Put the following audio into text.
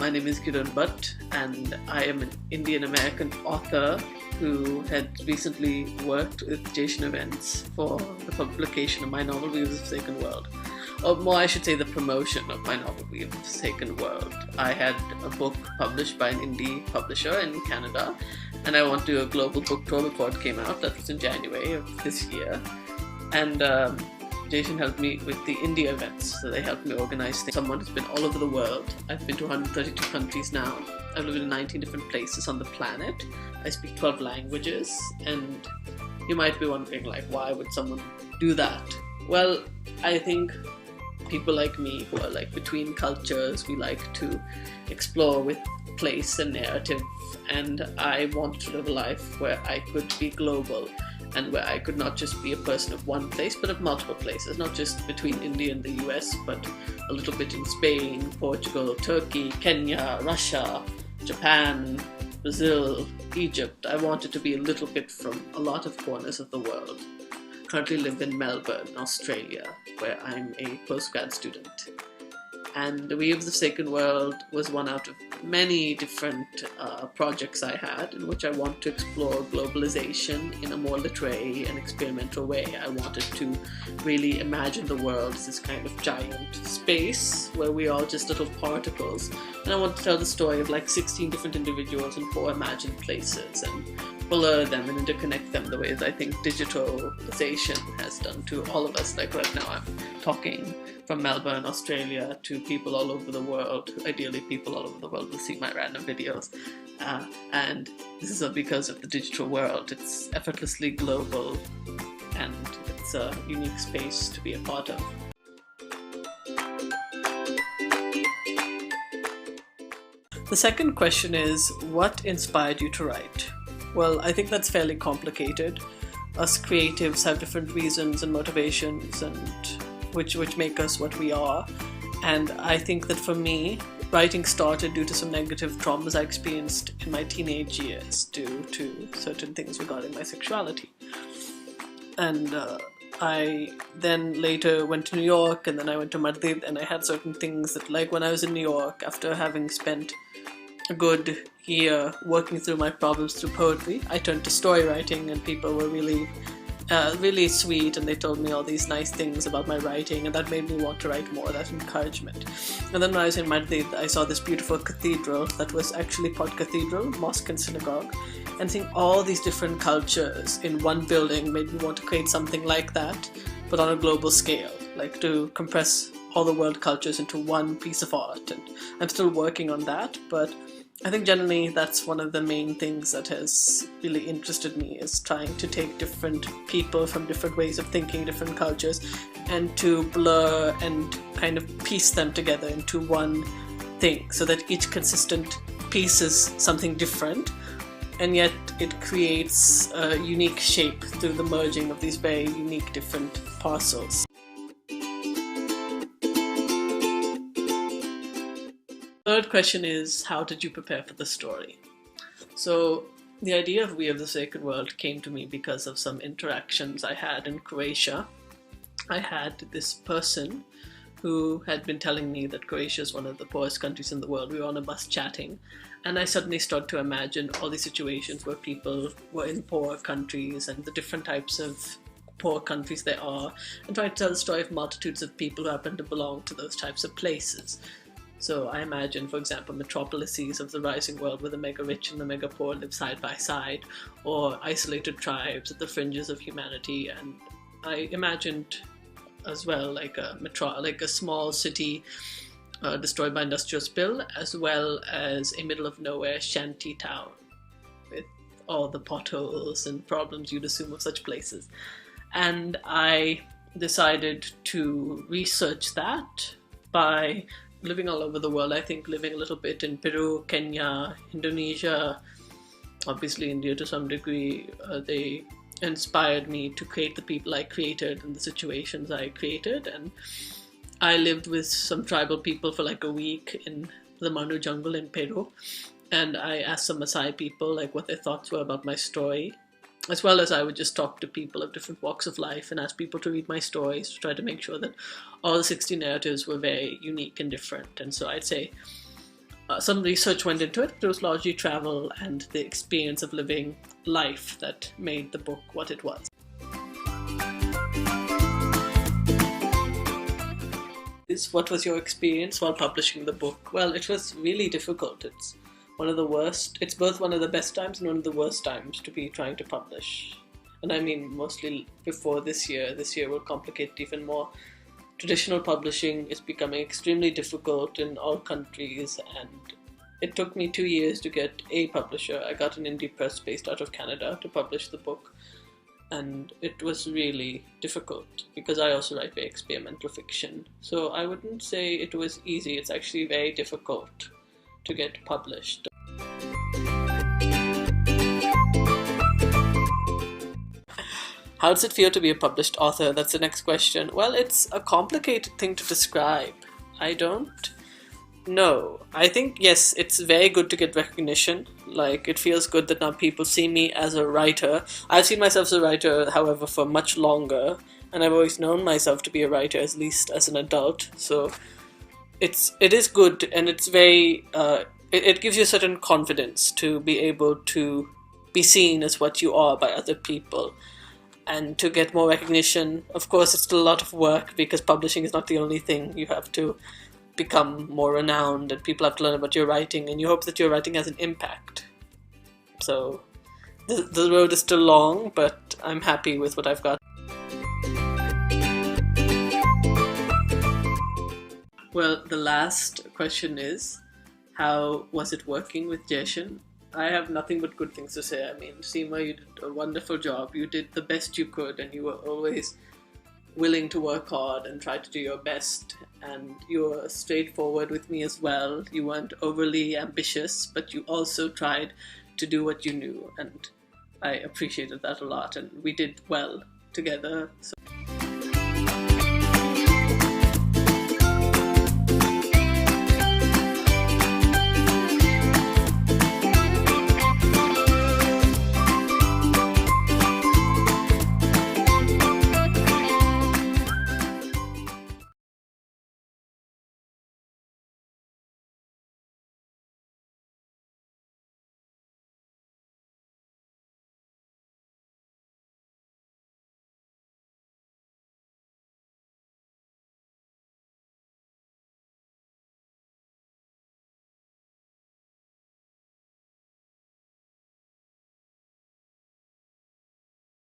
My name is Kiran Bhat, and I am an Indian American author who had recently worked with Jason Events for the publication of my novel Views of the Second World. Or more, I should say, the promotion of my novel Views of the Second World. I had a book published by an indie publisher in Canada, and I went to a global book tour before it came out. That was in January of this year. And Jason helped me with the India events, so they helped me organize things. Someone who's been all over the world. I've been to 132 countries now. I've lived in 19 different places on the planet. I speak 12 languages, and you might be wondering, why would someone do that? Well, I think people like me who are between cultures, we like to explore with place and narrative, and I wanted to live a life where I could be global and where I could not just be a person of one place, but of multiple places, not just between India and the US, but a little bit in Spain, Portugal, Turkey, Kenya, Russia, Japan, Brazil, Egypt. I wanted to be a little bit from a lot of corners of the world. I currently live in Melbourne, Australia, where I'm a postgrad student. And The Views of the Second World was one out of many different projects I had in which I want to explore globalization in a more literary and experimental way. I wanted to really imagine the world as this kind of giant space where we are just little particles. And I want to tell the story of 16 different individuals in 4 imagined places and blur them and interconnect them the ways I think digitalization has done to all of us. Right now I'm talking from Melbourne, Australia, to people all over the world. Ideally, people all over the world will see my random videos. And this is all because of the digital world. It's effortlessly global, and it's a unique space to be a part of. The second question is, what inspired you to write? Well, I think that's fairly complicated. Us creatives have different reasons and motivations, and which make us what we are. And I think that for me, writing started due to some negative traumas I experienced in my teenage years due to certain things regarding my sexuality. And I then later went to New York, and then I went to Madrid, and I had certain things that, when I was in New York, after having spent a good year working through my problems through poetry, I turned to story writing, and people were really sweet, and they told me all these nice things about my writing, and that made me want to write more, that encouragement. And then when I was in Madrid, I saw this beautiful cathedral that was actually Pod Cathedral, mosque and synagogue, and seeing all these different cultures in one building made me want to create something like that, but on a global scale, to compress all the world cultures into one piece of art. And I'm still working on that, but I think generally that's one of the main things that has really interested me, is trying to take different people from different ways of thinking, different cultures, and to blur and kind of piece them together into one thing, so that each consistent piece is something different, and yet it creates a unique shape through the merging of these very unique different parcels. Third question is, how did you prepare for the story? So the idea of We of the Second World came to me because of some interactions I had in Croatia. I had this person who had been telling me that Croatia is one of the poorest countries in the world. We were on a bus chatting, and I suddenly started to imagine all these situations where people were in poor countries and the different types of poor countries there are, and trying to tell the story of multitudes of people who happen to belong to those types of places. So I imagine, for example, metropolises of the rising world where the mega rich and the mega poor live side by side, or isolated tribes at the fringes of humanity. And I imagined as well a small city destroyed by industrial spill, as well as a middle of nowhere shanty town with all the potholes and problems you'd assume of such places. And I decided to research that by living all over the world. I think living a little bit in Peru, Kenya, Indonesia, obviously India to some degree, they inspired me to create the people I created and the situations I created. And I lived with some tribal people for a week in the Manu jungle in Peru, and I asked some Maasai people what their thoughts were about my story. as well as I would just talk to people of different walks of life and ask people to read my stories to try to make sure that all the 60 narratives were very unique and different. And so I'd say some research went into it. It was largely travel and the experience of living life that made the book what it was. What was your experience while publishing the book? Well, it was really difficult. It's one of the worst. It's both one of the best times and one of the worst times to be trying to publish. And I mean, mostly before this year. This year will complicate it even more. Traditional publishing is becoming extremely difficult in all countries, and it took me 2 years to get a publisher. I got an indie press based out of Canada to publish the book, and it was really difficult because I also write very experimental fiction. So I wouldn't say it was easy. It's actually very difficult to get published. How does it feel to be a published author? That's the next question. Well, it's a complicated thing to describe. I don't know. I think, yes, it's very good to get recognition. Like, it feels good that now people see me as a writer. I've seen myself as a writer, however, for much longer, and I've always known myself to be a writer, at least as an adult. So it is good, and it's very it gives you a certain confidence to be able to be seen as what you are by other people. And to get more recognition, of course, it's still a lot of work because publishing is not the only thing. You have to become more renowned and people have to learn about your writing, and you hope that your writing has an impact. So the road is still long, but I'm happy with what I've got. Well, the last question is, how was it working with Jason? I have nothing but good things to say. I mean, Seema, you did a wonderful job. You did the best you could, and you were always willing to work hard and try to do your best. And you were straightforward with me as well. You weren't overly ambitious, but you also tried to do what you knew. And I appreciated that a lot. And we did well together. So